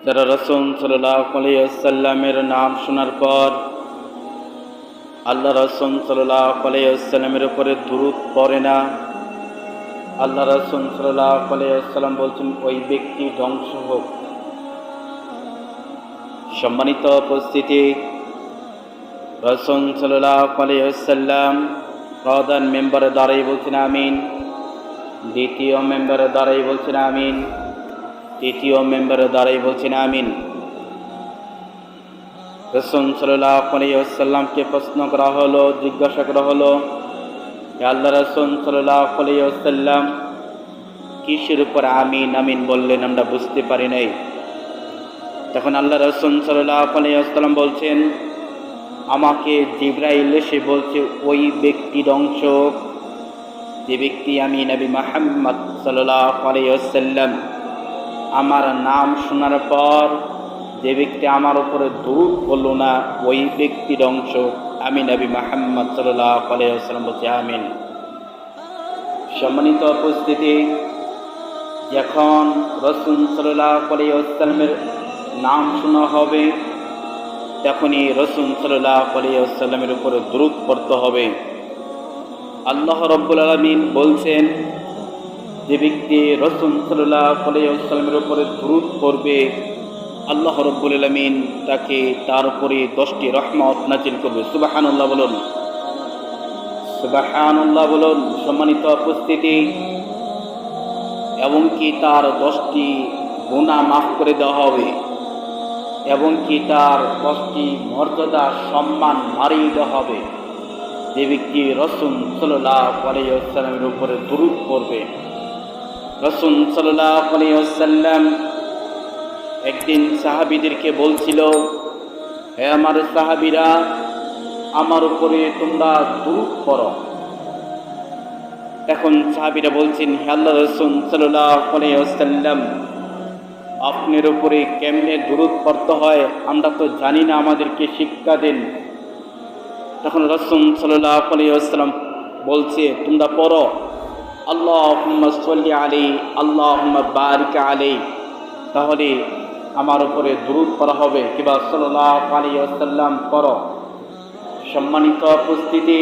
যারা রাসূল সাল্লাল্লাহু আলাইহি ওয়াসাল্লামের নাম শোনার পর আল্লাহ রাসূল সাল্লাল্লাহু আলাইহি ওয়াসাল্লামের উপরে দুরূদ পড়ে না, আল্লাহ রাসূল সাল্লাল্লাহু আলাইহি ওয়াসাল্লাম বলছেন ওই ব্যক্তি ধ্বংস হোক। সম্মানিত উপস্থিতি, রাসূল সাল্লাল্লাহু আলাইহি ওয়াসাল্লাম প্রধান মেম্বারে দাঁড়িয়ে বলছেন আমিন, দ্বিতীয় মেম্বারে দাঁড়িয়ে বলছেন আমিন, তৃতীয় মেম্বারে দাঁড়িয়ে বলছেন আমিন। রাসূল সাল্লাল্লাহু আলাইহি ওয়াসাল্লামকে প্রশ্ন করা হলো, জিজ্ঞাসা করা হলো, হে আল্লাহ রাসূল সাল্লাল্লাহু আলাইহি ওয়াসাল্লাম কিসের উপর আমিন আমিন বললেন আমরা বুঝতে পারি নাই। তখন আল্লাহ রাসূল সাল্লাল্লাহু আলাইহি ওয়াসাল্লাম বলছেন, আমাকে জিবরাইল এসে বলছে ওই ব্যক্তি ধ্বংস, যে ব্যক্তি আমি নবী মুহাম্মদ সাল্লাল্লাহু আলাইহি ওয়াসাল্লাম আমার নাম শোনার পর যে ব্যক্তি আমার উপরে দুরূদ পড়ল না ওই ব্যক্তি ধ্বংস, আমি নবী মুহাম্মদ সাল্লাল্লাহু আলাইহি ওয়াসাল্লাম বলছি আমিন। সম্মানিত উপস্থিতি, যখন রাসূল সাল্লাল্লাহু আলাইহি ওয়াসাল্লামের নাম শোনা হবে তখনই রাসূল সাল্লাল্লাহু আলাইহি ওয়াসাল্লামের উপরে দুরূদ পড়তে হবে। আল্লাহ রাব্বুল আলামিন বলছেন, যে ব্যক্তি রাসূল সাল্লাল্লাহু আলাইহি ওয়াসাল্লামের উপরে দুরূদ পড়বে আল্লাহ রাব্বুল আলামিন তাকে তার উপরে 10টি রহমত নাযিল করবে। সুবহানাল্লাহ বলুন, সুবহানাল্লাহ বলুন। সম্মানিত উপস্থিতি, এবং কি তার 10টি গুনাহ মাফ করে দেওয়া হবে, এবং কি তার 10টি মর্যাদা সম্মান বাড়িয়ে দেওয়া হবে যে ব্যক্তি রাসূল সাল্লাল্লাহু আলাইহি ওয়াসাল্লামের উপরে দুরূদ পড়বে। রাসূল সাল্লাল্লাহু আলাইহি ওয়াসাল্লাম একদিন সাহাবীদেরকে বলছিল, হে আমার সাহাবীরা, আমার উপরে তোমরা দুরূদ পড়ো। এখন সাহাবীরা বলছেন, হে আল্লাহর রাসূল সাল্লাল্লাহু আলাইহি ওয়াসাল্লাম আপনার উপরে কেমনে দুরূদ পড়তে হয় আমরা তো জানি না, আমাদেরকে শিক্ষা দেন। তখন রাসূল সাল্লাল্লাহু আলাইহি ওয়াসাল্লাম বলছে, তোমরা পড়ো আল্লাহুম্মা সাল্লি আলাইহি আল্লাহুম্মা বারিক আলাইহি, তাহলে আমার উপরে দুরূদ পড়া হবে, কিংবা সাল্লাল্লাহু আলাইহি ওয়াসাল্লাম পড়ো। সম্মানিত উপস্থিতি,